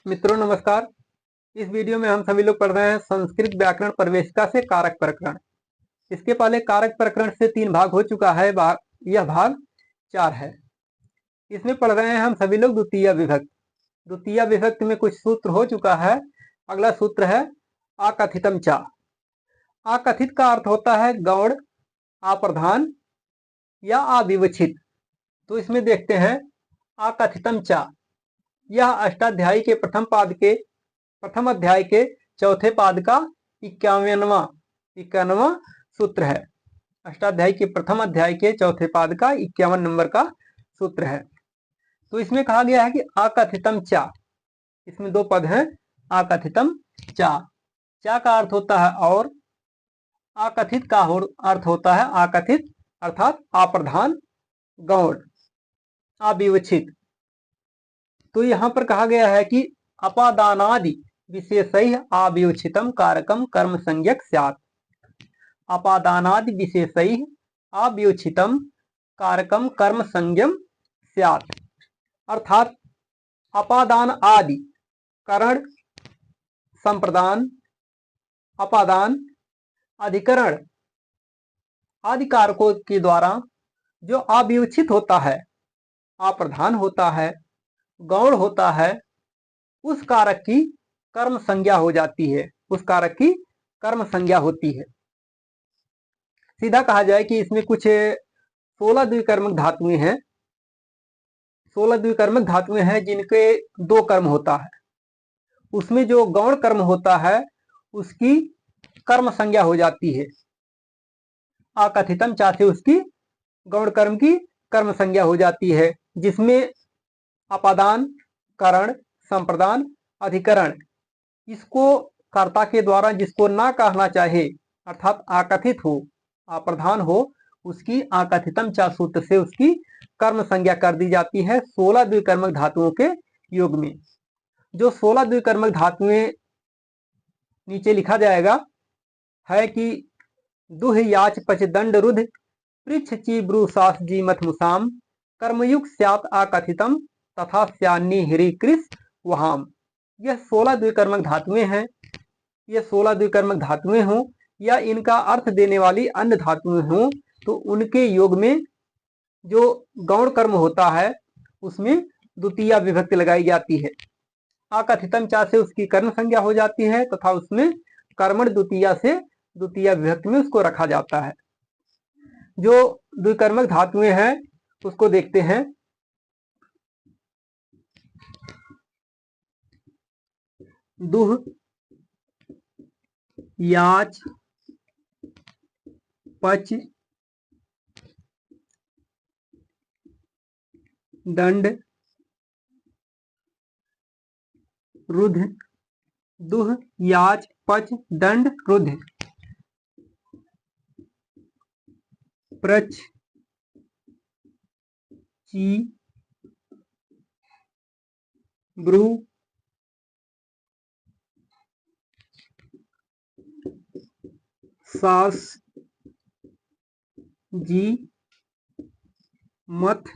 मित्रों नमस्कार। इस वीडियो में हम सभी लोग पढ़ रहे हैं संस्कृत व्याकरण प्रवेशिका से कारक प्रकरण। इसके पहले कारक प्रकरण से 3 भाग हो चुका है, यह भाग 4 है। इसमें पढ़ रहे हैं हम सभी लोग द्वितीय विभक्त। द्वितीय विभक्त में कुछ सूत्र हो चुका है। अगला सूत्र है अकथितम चा। अकथित का अर्थ होता है गौण, अप्रधान या अविवक्षित। तो इसमें देखते हैं अकथितम चा, यह अष्टाध्यायी के प्रथम अध्याय के चौथे पाद का 51वां सूत्र है। अष्टाध्यायी के प्रथम अध्याय के चौथे पाद का 51 नंबर का सूत्र है। तो इसमें कहा गया है कि अकथितम चा, इसमें 2 पद हैं। अकथितम चा, चा का अर्थ होता है और, अकथित का अर्थ होता है अकथित अर्थात अप्रधान, गौण, अविवक्षित। तो यहां पर कहा गया है कि अपादानादि विशेषैः अविवक्षितम कारकम कर्म संज्ञक स्यात्। अपादानादि विशेषैः अविवक्षितम कारकम कर्म संज्ञम स्यात्, अर्थात अपादान आदि करण, संप्रदान, अपादान, अधिकरण आदि कारकों के द्वारा जो अविवक्षित होता है, अप्रधान होता है, गौण होता है, उस कारक की कर्म संज्ञा हो जाती है, उस कारक की कर्म संज्ञा होती है। सीधा कहा जाए कि इसमें कुछ 16 द्विकर्मक धातुएं हैं। 16 द्विकर्मक धातुएं हैं जिनके 2 कर्म होता है। उसमें जो गौण कर्म होता है उसकी कर्म संज्ञा हो जाती है। अकथितम चा से उसकी गौण कर्म की कर्म संज्ञा हो जाती है, जिसमें अपादान, करण, संप्रदान, अधिकरण, इसको कर्ता के द्वारा जिसको ना कहना चाहे अर्थात अकथित हो, अप्रधान हो, उसकी अकथितम चा सूत्र से उसकी कर्म संज्ञा कर दी जाती है 16 द्विकर्मक धातुओं के योग में। जो 16 द्विकर्मक धातुएं नीचे लिखा जाएगा है कि दुह याच पच दंड रुध पृच्छ ची ब्रू सास जी मथ मुसाम कर्मयुक्त स्यात् अकथितम तथा स्यान्नी हिरी कृस वहाम। यह 16 द्विकर्मक धातुएं हैं। ये 16 द्विकर्मक धातुएं हों या इनका अर्थ देने वाली अन्य धातुएं हों, तो उनके योग में जो गौण कर्म होता है उसमें द्वितीय विभक्ति लगाई जाती है। अकथितम चा से उसकी कर्म संज्ञा हो जाती है तथा उसमें कर्मण द्वितीय से द्वितीय विभक्ति में उसको रखा जाता है। जो द्विकर्मक धातुएं हैं उसको देखते हैं। दुह याच पच दंड रुध। दुह याच पच दंड रुध प्रच ची ब्रू सास जी मथ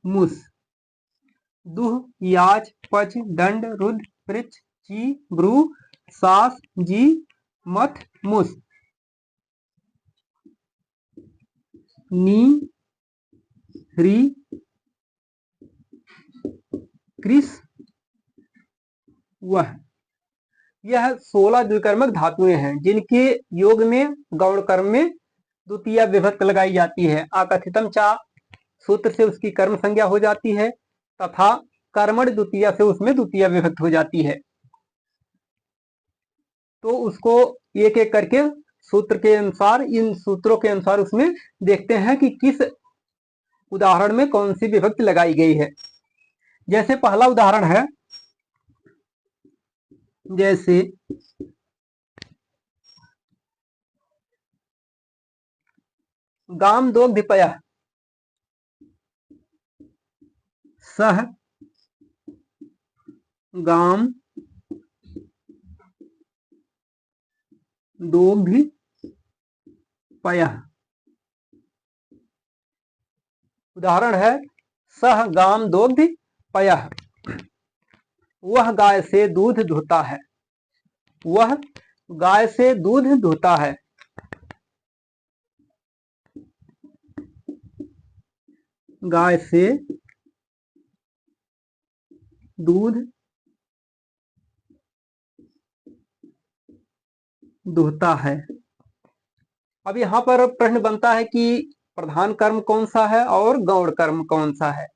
मुस। दुह याच पच दंड रुद पृच्छ ची ब्रू सास जी मथ मुस नी ह्री कृस वह। यह 16 द्विकर्मक धातुएं हैं जिनके योग में गौण कर्म में द्वितीय विभक्त लगाई जाती है। अकथितम चा सूत्र से उसकी कर्म संज्ञा हो जाती है तथा कर्मण द्वितीय से उसमें द्वितीय विभक्त हो जाती है। तो उसको एक एक करके सूत्र के अनुसार, इन सूत्रों के अनुसार उसमें देखते हैं कि किस उदाहरण में कौन सी विभक्ति लगाई गई है। जैसे पहला उदाहरण है, जैसे गाम दोग्धिपय सह गाम दोग्धिपय। उदाहरण है सह गाम दोग्धि पयः, वह गाय से दूध दुहता है। वह गाय से दूध दुहता है। गाय से दूध दुहता है। अब यहां पर प्रश्न बनता है कि प्रधान कर्म कौन सा है और गौण कर्म कौन सा है।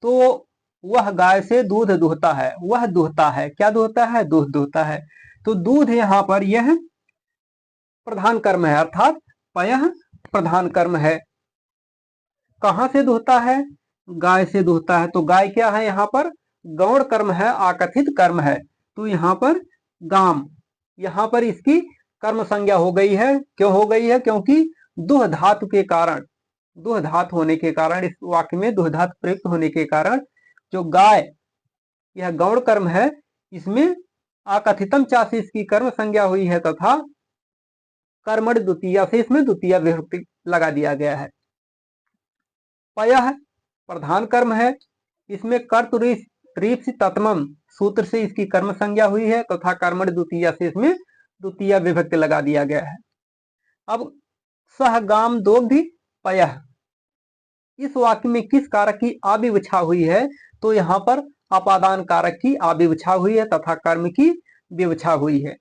तो वह गाय से दूध दुहता है, वह दुहता है, क्या दुहता है? दूध दुहता है। तो दूध यहां पर यह प्रधान कर्म है, अर्थात पयः प्रधान कर्म है। कहां से दुहता है? गाय से दुहता है। तो गाय क्या है? यहां पर गौण कर्म है, आकथित कर्म है। तो यहां पर गाम, यहां पर इसकी कर्म संज्ञा हो गई है। क्यों हो गई है? क्योंकि दुह धातु के कारण, दुह धातु होने के कारण, इस वाक्य में दुह धातु प्रयुक्त होने के कारण जो गाय यह गौण कर्म है, इसमें आकथितम चा से इसकी कर्म संज्ञा हुई है तथा कर्मण द्वितीया से इसमें द्वितीय विभक्ति लगा दिया गया है। पयः प्रधान कर्म है, इसमें कर्तृ तत्मम सूत्र से इसकी कर्म संज्ञा हुई है तथा कर्मण द्वितीया से इसमें द्वितीय विभक्ति लगा दिया गया है। अब सह गाम दोग्धि पयः, इस वाक्य में किस कारक की आविवक्षा हुई है? तो यहां पर अपादान कारक की आविवक्षा हुई है तथा कर्म की विवक्षा हुई है।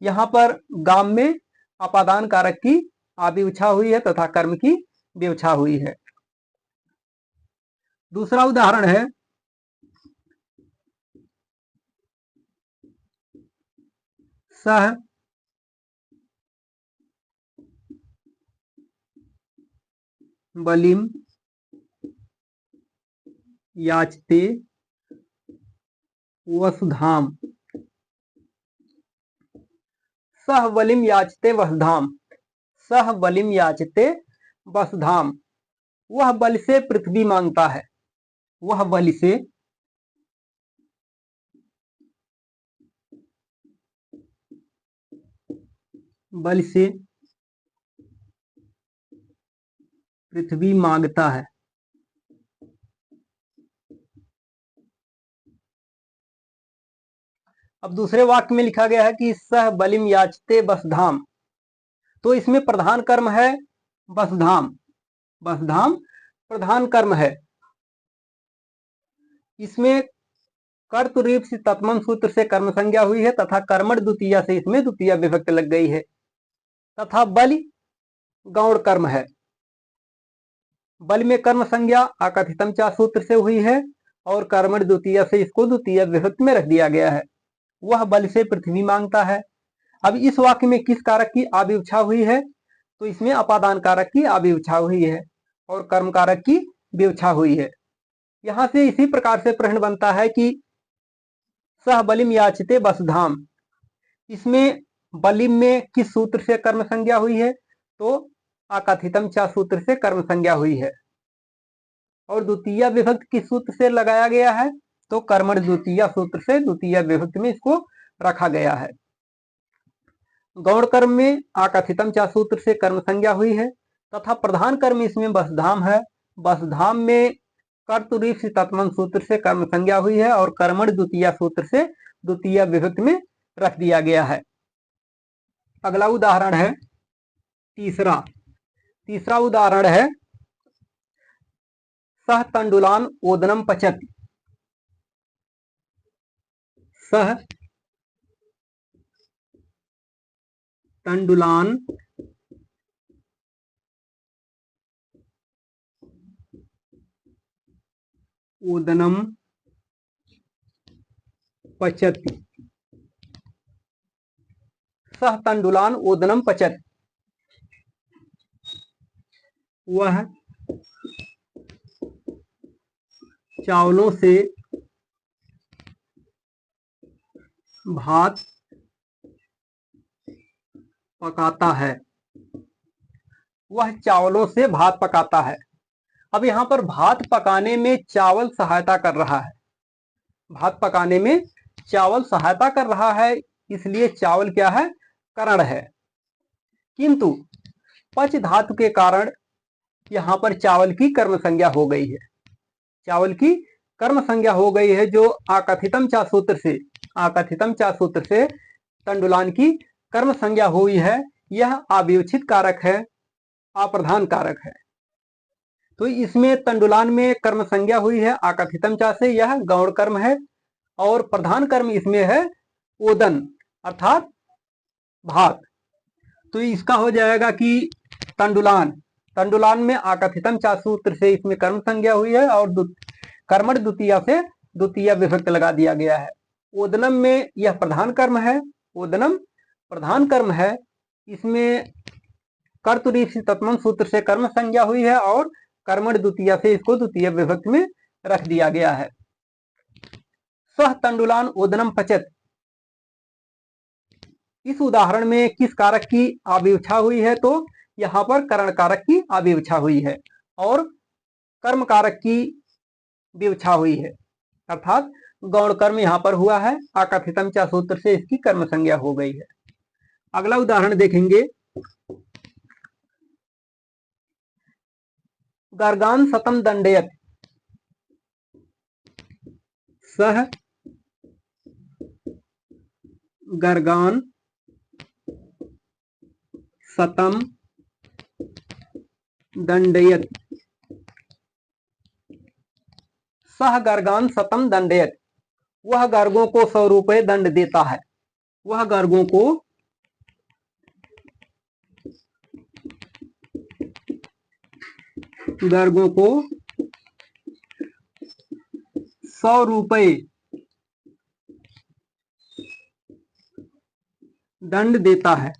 यहां पर गाम में अपादान कारक की आविवक्षा हुई है तथा कर्म की विवक्षा हुई है। दूसरा उदाहरण है सह बलिम याचते वसुधाम। सह बलिम याचते वसुधाम, सह बलिम याचते वसुधाम, वह बल से पृथ्वी मांगता है। वह बल से पृथ्वी मांगता है। अब दूसरे वाक्य में लिखा गया है कि सह बलिम याचते वसुधाम। तो इसमें प्रधान कर्म है वसुधाम, वसुधाम प्रधान कर्म है। इसमें कर्तृ से तत्मम सूत्र से कर्म संज्ञा हुई है तथा कर्मण द्वितीया से इसमें द्वितीय विभक्ति लग गई है तथा बलि गौण कर्म है। बल में कर्म संज्ञा आकथितम चा सूत्र से हुई है और कर्मण द्वितीय से इसको द्वितीय विभक्ति में रख दिया गया है। वह बल से पृथ्वी मांगता है। अब इस वाक्य में किस कारक की आविवक्षा हुई है? तो इसमें अपादान कारक की आविवक्षा हुई है और कर्म कारक की विवक्षा हुई है। यहां से इसी प्रकार से प्रश्न बनता है कि सह बलिम याचते वसुधाम, इसमें बलिम में किस सूत्र से कर्म संज्ञा हुई है? तो आकथितम चा सूत्र से कर्म संज्ञा हुई है और द्वितीय विभक्ति किस सूत्र से लगाया गया है? तो कर्मण द्वितीय सूत्र से द्वितीय विभक्ति में इसको रखा गया है। गौण कर्म में आकथितम चा सूत्र से कर्म संज्ञा हुई है तथा प्रधान कर्म इसमें वसुधाम है। वसुधाम में कर्तृ से तत्मम सूत्र से कर्म संज्ञा हुई है और कर्मण द्वितीय सूत्र से द्वितीय विभक्ति में रख दिया गया है। अगला उदाहरण है तीसरा उदाहरण है सह तंडुलान ओदनम पचति। सह तंडुलान ओदनम पचति। सह तंडुलान ओदनम पचति, वह चावलों से भात पकाता है। वह चावलों से भात पकाता है। अब यहां पर भात पकाने में चावल सहायता कर रहा है। भात पकाने में चावल सहायता कर रहा है, इसलिए चावल क्या है? करण है। किंतु पच धातु के कारण यहां पर चावल की कर्म संज्ञा हो गई है। चावल की कर्म संज्ञा हो गई है, जो आकथितम चा सूत्र से तंडुलान की कर्म संज्ञा हुई है, यह अविवक्षित कारक है, अप्रधान कारक है। तो इसमें तंडुलान में कर्म संज्ञा हुई है आकथितम चा से, यह गौण कर्म है, और प्रधान कर्म इसमें है ओदन अर्थात भात। तो इसका हो जाएगा कि तंडुलान में आकथितम चा सूत्र से इसमें कर्म संज्ञा हुई है, और कर्मण द्वितीया से द्वितीय विभक्त लगा दिया गया है। ओदनम में यह प्रधान कर्म है, ओदनम प्रधान कर्म है, इसमें कर्तुरीप तत्मम सूत्र से कर्म संज्ञा हुई है, और कर्मण द्वितीया से इसको द्वितीय विभक्त में रख दिया गया है। सह तंडुलान ओदनम पचत, इस उदाहरण में किस कारक की आविवक्षा हुई है? तो यहाँ पर करण कारक की आविवक्षा हुई है और कर्म कारक की विवक्षा हुई है, अर्थात गौण कर्म यहाँ पर हुआ है, आकथितम चा सूत्र से इसकी कर्म संज्ञा हो गई है। अगला उदाहरण देखेंगे, गर्गान सतम दंडयत, सह गर्गान सतम दंडयत, सह गर्गान सतम दंडयत, वह गर्गों को 100 रुपए दंड देता है, वह गर्गों को 100 रुपए दंड देता है,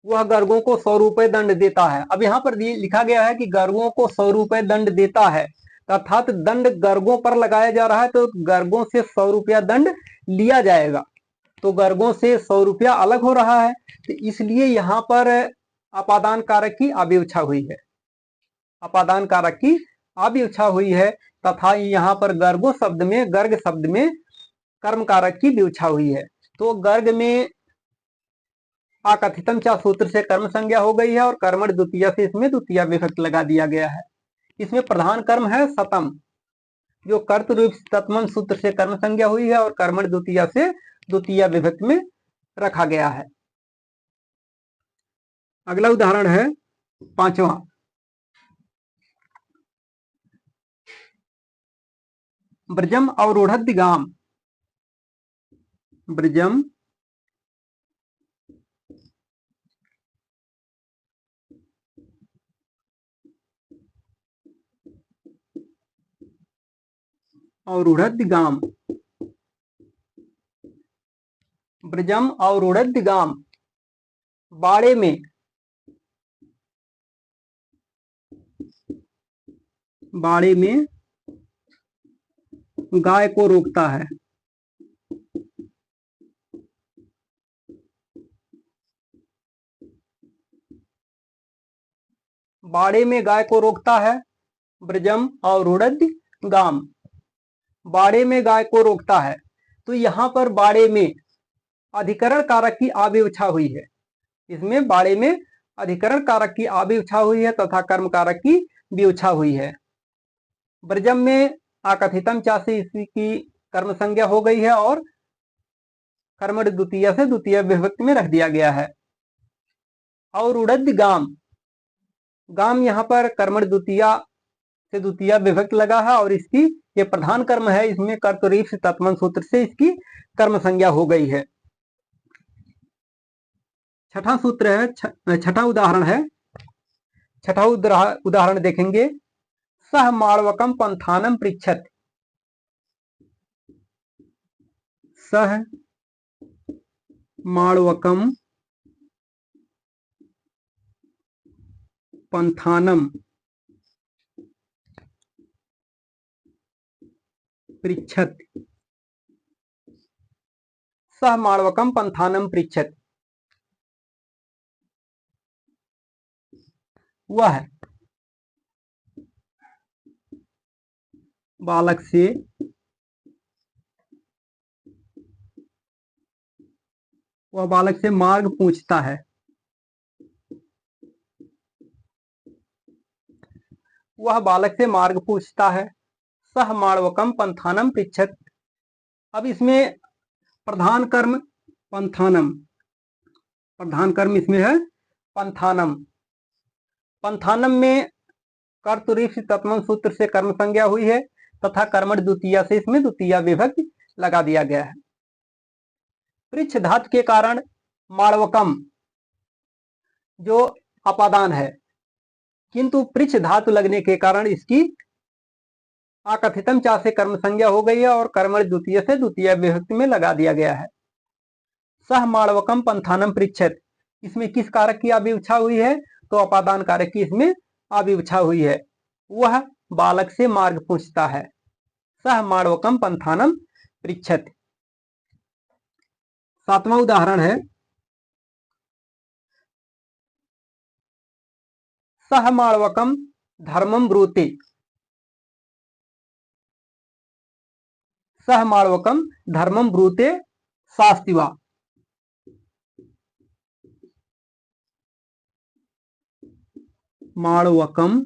वह गर्गों को 100 रुपए दंड देता है। अब यहाँ पर लिखा गया है कि गर्गों को 100 रुपए दंड देता है, अर्थात दंड गर्गों पर लगाया जा रहा है, तो गर्गों से 100 रुपया दंड लिया जाएगा, तो गर्गों से 100 रुपया अलग हो रहा है, तो इसलिए यहाँ पर अपादान कारक की आविवक्षा हुई है, अपादान कारक की आविवक्षा हुई है, तथा यहाँ पर गर्ग शब्द में कर्म कारक की विवक्षा हुई है। तो गर्ग में आकथितम चा सूत्र से कर्म संज्ञा हो गई है, और कर्मण द्वितीय से इसमें द्वितीय विभक्त लगा दिया गया है। इसमें प्रधान कर्म है सतम, जो कर्तरूप तत्मन सूत्र से कर्म संज्ञा हुई है, और कर्मण द्वितीय से द्वितीय विभक्त में रखा गया है। अगला उदाहरण है 5वां, ब्रजम अवरूढ़ ब्रजम अवरूढ़ ब्रजम अवरूढ़ बाड़े में गाय को रोकता है, बाड़े में गाय को रोकता है, ब्रजम अवरूढ़ बाड़े में गाय को रोकता है। तो यहाँ पर बाड़े में अधिकरण कारक की आविवक्षा हुई है, इसमें बाड़े में अधिकरण कारक की आविवक्षा हुई है तथा कर्म कारक की विवक्षा हुई है। ब्रजम में आकथितम चा से इसकी कर्म संज्ञा हो गई है, और कर्मण द्वितीय से द्वितीय विभक्ति में रख दिया गया है। और उड़द गाम यहाँ पर कर्मण द्वितीय से द्वितीय विभक्त लगा है, और इसकी ये प्रधान कर्म है, इसमें कर्तरीफ तत्मन सूत्र से इसकी कर्म संज्ञा हो गई है। छठा सूत्र है, छठा उदाहरण है, छठा उदाहरण देखेंगे, सह माळवकम पंथानम पृच्छत, सह माळवकम पंथानम पृच्छत, सह माळवकम पंथानम पृच्छत, वह बालक से मार्ग पूछता है, वह बालक से मार्ग पूछता है। सह माणवकम पंथानम पृच्छत। अब इसमें प्रधान कर्म पंथानम, प्रधान कर्म इसमें है पंथानम। पंथानम में कर्तुरीफ तत्मन सूत्र से कर्म संज्ञा हुई है तथा कर्मण द्वितीया से इसमें द्वितीया विभक्ति लगा दिया गया है। पृच्छ धातु के कारण माणवकम जो अपादान है, किंतु पृच्छ धातु लगने के कारण इसकी आकथितम चा से कर्म संज्ञा हो गई है और कर्मण द्वितीय से द्वितीय विभक्ति में लगा दिया गया है। सह माणवकम पंथानम पृच्छत, इसमें किस कारक की अभिवक्षा हुई है? तो अपादान कारक की इसमें अभिवक्षा हुई है। वह बालक से मार्ग पूछता है। सह माणवकम पंथानम पृच्छत। सातवां उदाहरण है सह माणवकम धर्मम ब्रूते। सह माणवकम धर्मम ब्रूते शास्तिवा। माणवकम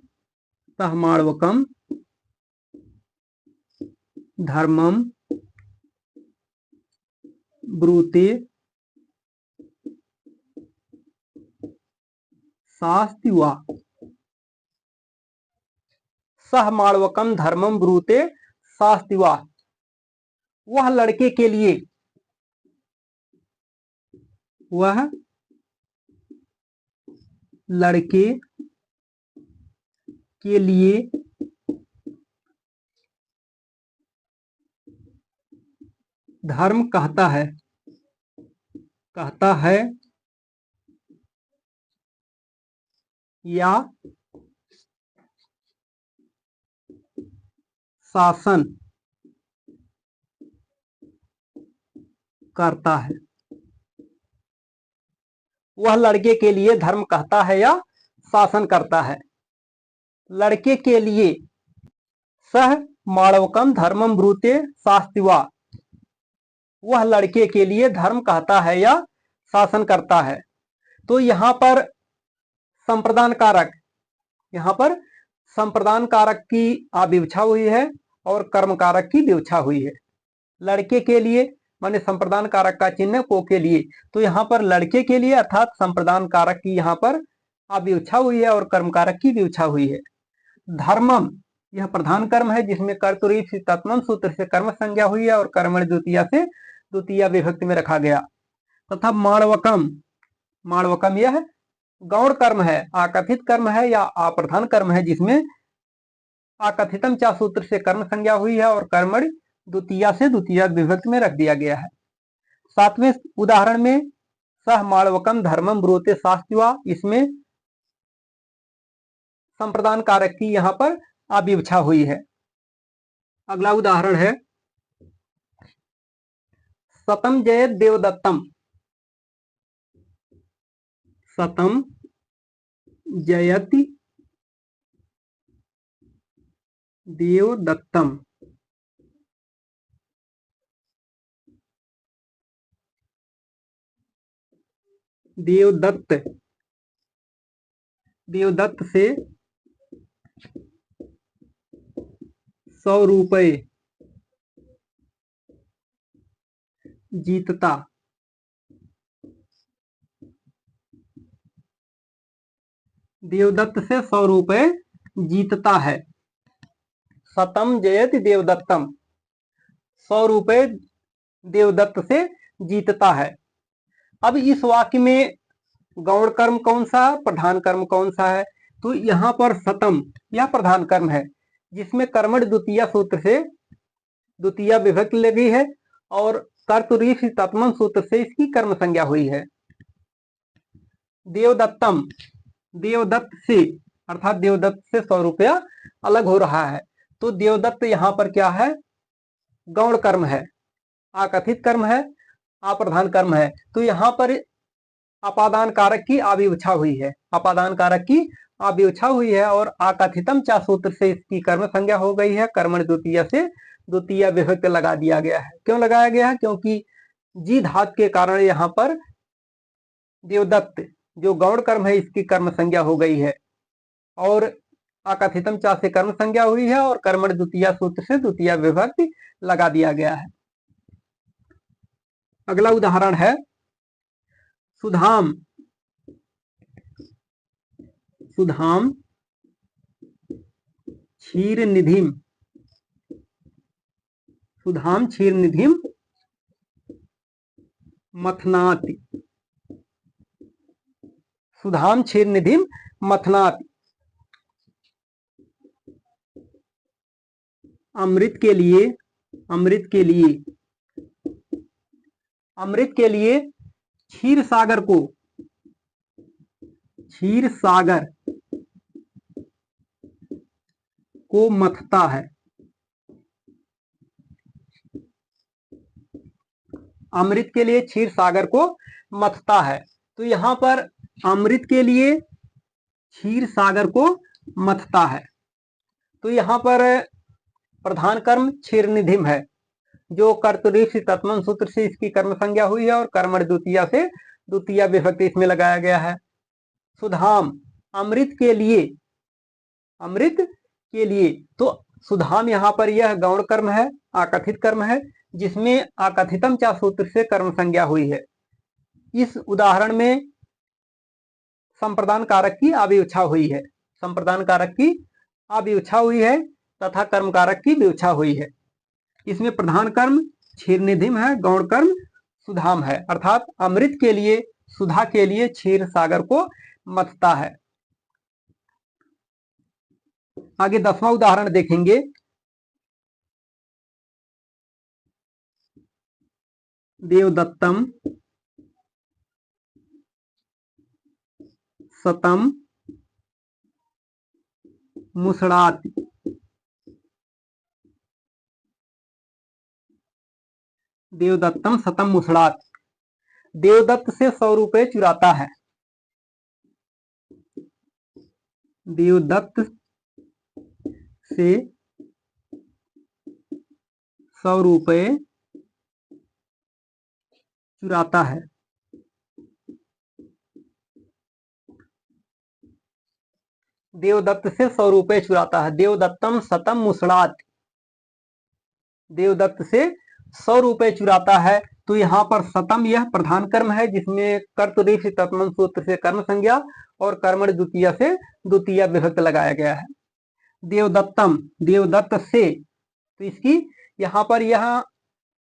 सह माणवकम धर्मम ब्रूते शास्तिवा। सह माणवकम धर्मम ब्रूते शास्तिवा। वह लड़के के लिए, वह लड़के के लिए धर्म कहता है, कहता है या शासन करता है। वह लड़के के लिए धर्म कहता है या शासन करता है। लड़के के लिए सह माणवकम धर्मम ब्रूते शास्तिवा। वह लड़के के लिए धर्म कहता है या शासन करता है। तो यहाँ पर संप्रदान कारक, यहाँ पर संप्रदान कारक की अविवक्षा हुई है और कर्म कारक की विवक्षा हुई है। लड़के के लिए माने संप्रदान कारक का चिन्ह को के लिए, तो यहाँ पर लड़के के लिए अर्थात संप्रदान कारक की यहाँ पर अविवक्षा हुई है और कर्म कारक की विवक्षा हुई है। धर्मम यह प्रधान कर्म है जिसमें कर्तुरीफ तत्मम सूत्र से कर्म संज्ञा हुई है और कर्मण द्वितीया से द्वितीया विभक्ति में रखा गया। तथा माणवकम, माणवकम यह गौण कर्म है, आकथित कर्म है या अप्रधान कर्म है जिसमें आकथितम चा सूत्र से कर्म संज्ञा हुई है और कर्मण द्वितीया से द्वितीया विभक्ति में रख दिया गया है। सातवें उदाहरण में सह माणवकम धर्मम ब्रूते शास्तिवा, इसमें संप्रदान कारक की यहाँ पर अविवक्षा हुई है। अगला उदाहरण है सतम जयत देवदत्तम। सतम जयति देवदत्तम। देवदत्त, देवदत्त से 100 रुपए जीतता। देवदत्त से 100 रुपए जीतता है। सतम जयति देवदत्तम, 100 रुपए देवदत्त से जीतता है। अब इस वाक्य में गौण कर्म कौन सा, प्रधान कर्म कौन सा है? तो यहाँ पर सतम यह प्रधान कर्म है जिसमें कर्मण द्वितीया सूत्र से द्वितीया विभक्ति लगी है और कर्तुरीफ तत्मन सूत्र से इसकी कर्म संज्ञा हुई है। देवदत्तम, देवदत्त से अर्थात देवदत्त से 100 रुपया अलग हो रहा है। तो देवदत्त यहाँ पर क्या है? गौण कर्म है, आकथित कर्म है, अप्रधान कर्म है। तो यहाँ पर अपादान कारक की अविवक्षा हुई है, अपादान कारक की अविवक्षा हुई है और आकथितम चा सूत्र से इसकी कर्म संज्ञा हो गई है। कर्मण द्वितीय से द्वितीय विभक्ति लगा दिया गया है। क्यों लगाया गया है? क्योंकि जी धातु के कारण यहाँ पर देवदत्त जो गौण कर्म है इसकी कर्म संज्ञा हो गई है और आकथितम चा से कर्म संज्ञा हुई है और कर्मण द्वितीया सूत्र से द्वितीया विभक्ति लगा दिया गया है। अगला उदाहरण है सुधाम। सुधाम क्षीर निधिम। सुधाम क्षीर निधिम मथनाति। सुधाम क्षीर निधिम मथनाति। अमृत के लिए, अमृत के लिए, अमृत के लिए क्षीर सागर को, क्षीर सागर को मथता है। अमृत के लिए क्षीर सागर को मथता है। तो यहां पर अमृत के लिए क्षीर सागर को मथता है। तो यहां पर प्रधान कर्म क्षीर निधिम है, जो कर्तरी तत्मन सूत्र से इसकी कर्म संज्ञा हुई है और कर्मण द्वितीया से द्वितीया विभक्ति इसमें लगाया गया है। सुधाम अमृत के लिए, अमृत के लिए, तो सुधाम यहां पर यह गौण कर्म है, आकथित कर्म है, जिसमें आकथितम चा सूत्र से कर्म संज्ञा हुई है। इस उदाहरण में संप्रदान कारक की आविवच्छा हुई है, संप्रदान कारक की आविवच्छा हुई है तथा कर्म कारक की विवच्छा हुई है। इसमें प्रधान कर्म क्षीर निधिम है, गौण कर्म सुधाम है, अर्थात अमृत के लिए, सुधा के लिए क्षीर सागर को मथता है। आगे 10वां उदाहरण देखेंगे। देवदत्तम सतम मुसड़ाति। देवदत्तम सतम मुसड़ाति। देवदत्त से 100 रुपए चुराता है। देवदत्त से 100 रुपए चुराता है। देवदत्त से 100 रुपए चुराता है। देवदत्तम सतम मुसड़ाति। देवदत्त से 100 रुपए चुराता है। तो यहाँ पर सतम यह प्रधान कर्म है, जिसमें कर्तरी तत्मन सूत्र से कर्म संज्ञा और कर्मण द्वितीया से द्वितीया विभक्त लगाया गया है। देवदत्तम, देवदत्त से, तो इसकी यहाँ पर यह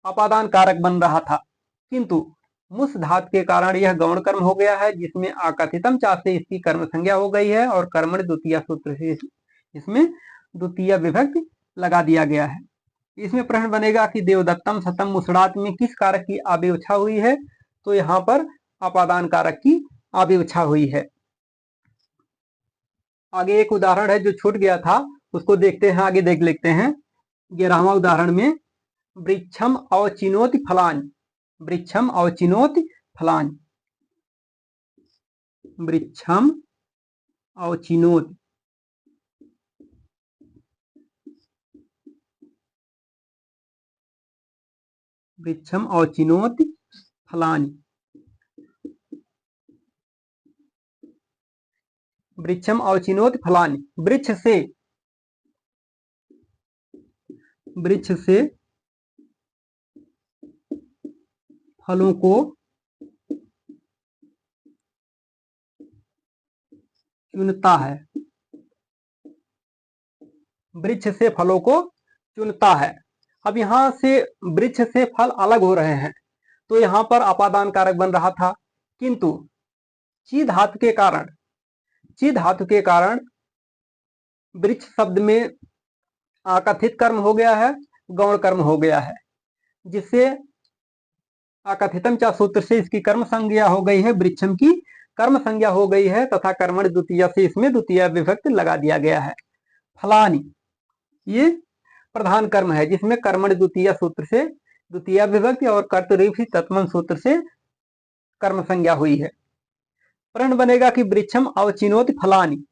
अपादान कारक बन रहा था, किंतु मुस धातु के कारण यह गौण कर्म हो गया है, जिसमें आकथितम चा से इसकी कर्म संज्ञा हो गई है और कर्मण द्वितीया सूत्र से इसमें द्वितीया विभक्त लगा दिया गया है। इसमें प्रश्न बनेगा कि देवदत्तम सतम मुसड़ात में किस कारक की आविवच्छा हुई है? तो यहाँ पर अपादान कारक की आविवच्छा हुई है। आगे एक उदाहरण है जो छूट गया था, उसको देखते हैं, आगे देख लेते हैं। 11वां उदाहरण में वृक्षम अवचिनोति फलानि। वृक्षम अवचिनोति फलानि। वृक्षम अवचिनोति, वृक्षम अवचिनोति फलानि। वृक्षम अवचिनोति फलानि। वृक्ष से फलों को चुनता है। वृक्ष से फलों को चुनता है। अब यहां से वृक्ष से फल अलग हो रहे हैं, तो यहां पर अपादान कारक बन रहा था, किंतु ची धातु के कारण वृक्ष शब्द में आकथित कर्म हो गया है, गौण कर्म हो गया है, जिससे आकथितम चा सूत्र से इसकी कर्म संज्ञा हो गई है, वृक्षम की कर्म संज्ञा हो गई है तथा कर्मण द्वितीया से इसमें द्वितीया विभक्त लगा दिया गया है। फलानि ये प्रधान कर्म है, जिसमें कर्मण द्वितीया सूत्र से द्वितीया विभक्ति और कर्तरी तत्मन सूत्र से कर्म संज्ञा हुई है। प्रश्न बनेगा कि वृक्षम अवचिनोति फलानि,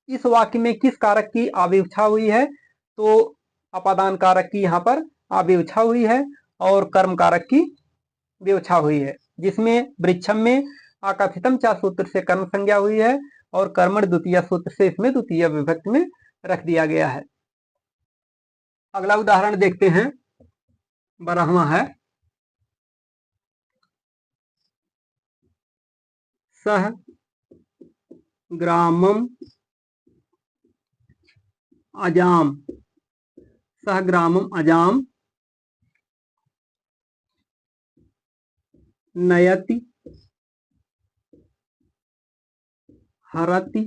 इस वाक्य में किस कारक की आविवच्छा हुई है? तो अपादान कारक की यहाँ पर आविवच्छा हुई है और कर्म कारक की विवच्छा हुई है, जिसमें वृक्षम में आकथितम चा सूत्र से कर्म संज्ञा हुई है और कर्मण द्वितीया सूत्र से इसमें द्वितीय विभक्ति में रख दिया गया है। अगला उदाहरण देखते हैं, 12वां है, सह ग्रामम अजाम, सह ग्रामम अजाम नयति हरति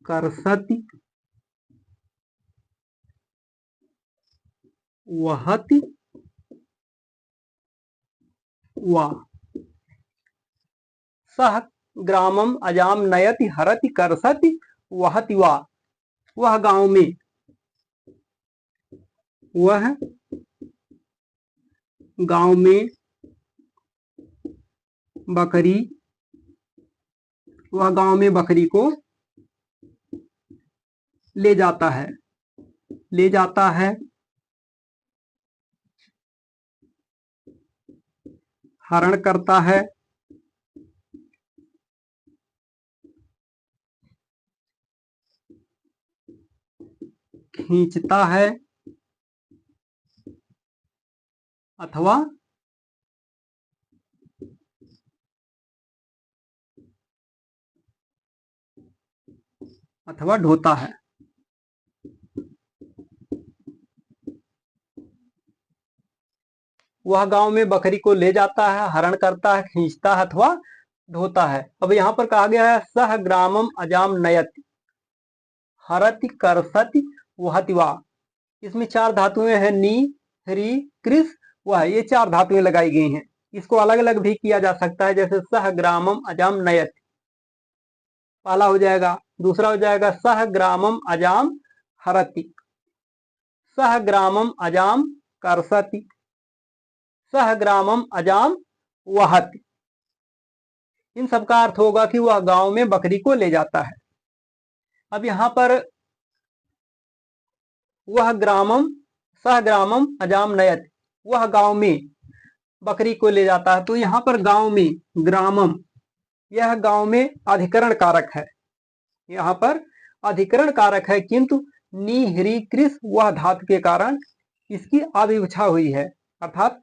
कर्षति वहति वा। सह ग्रामम अजाम नयति हरति कर्षति वहति वा। वह गांव में, वह गांव में बकरी, वह गांव में बकरी को ले जाता है, ले जाता है, हरण करता है, खींचता है अथवा ढोता है। वह गांव में बकरी को ले जाता है, हरण करता है, खींचता है अथवा ढोता है। अब यहाँ पर कहा गया है सह ग्रामम अजाम नयति हरति कर्षति वहति वा। इसमें 4 धातुएं हैं, नी, हरि, कृस, वह। ये 4 धातुएं लगाई गई हैं। इसको अलग अलग भी किया जा सकता है, जैसे सह ग्रामम अजाम नयति, पहला हो जाएगा। दूसरा हो जाएगा सह ग्रामम अजाम हरति, सह ग्रामम अजाम कर्षति, सह ग्रामम अजाम वहति। इन सब का अर्थ होगा कि वह गांव में बकरी को ले जाता है। अब यहाँ पर वह ग्रामम, सह ग्रामम अजाम नयति, वह गांव में बकरी को ले जाता है। तो यहाँ पर गांव में, ग्रामम, यह गांव में अधिकरण कारक है, यहाँ पर अधिकरण कारक है, किंतु नी, हरि, कृस, वह धातु के कारण इसकी आविवक्षा हुई है। अर्थात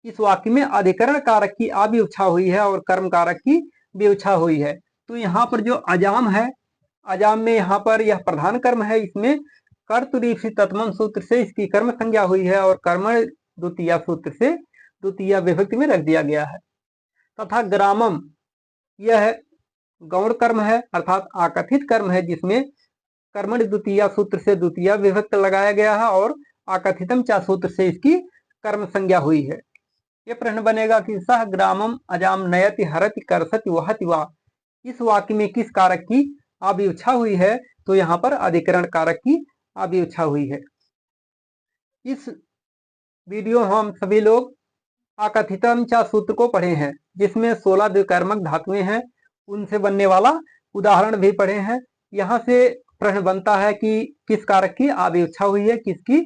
इस वाक्य में अधिकरण कारक की आविवक्षा हुई है और कर्म कारक की विवक्षा हुई है। तो यहाँ पर जो अजाम है, अजाम में यहाँ पर यह प्रधान कर्म है, इसमें कर्तुरीप्सी तत्मम सूत्र से इसकी कर्म संज्ञा हुई है और कर्म द्वितीया सूत्र से द्वितीया विभक्ति में रख दिया गया है। तथा ग्रामम, यह गौण कर्म है, अर्थात आकथित कर्म है, जिसमें कर्मण द्वितीया सूत्र से द्वितीया विभक्त लगाया गया है और आकथितम चा सूत्र से इसकी कर्म संज्ञा हुई है। ये प्रश्न बनेगा कि सह ग्रामम अजाम नयति हरति कर्षति वहति वा, इस वाक्य में किस कारक की आविवक्षा हुई है? तो यहाँ पर अधिकरण कारक की आविवक्षा हुई है। इस वीडियो हम सभी लोग आकथितम चा सूत्र को पढ़े हैं, जिसमें 16 द्विकर्मक धातुएं हैं, उनसे बनने वाला उदाहरण भी पढ़े हैं। यहाँ से प्रश्न बनता है कि किस कारक की आविवक्षा हुई है, किसकी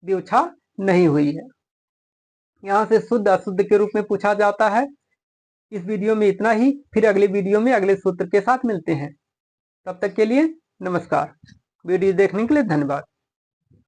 विवक्षा नहीं हुई है। यहाँ से शुद्ध अशुद्ध के रूप में पूछा जाता है। इस वीडियो में इतना ही, फिर अगले वीडियो में अगले सूत्र के साथ मिलते हैं। तब तक के लिए नमस्कार। वीडियो देखने के लिए धन्यवाद।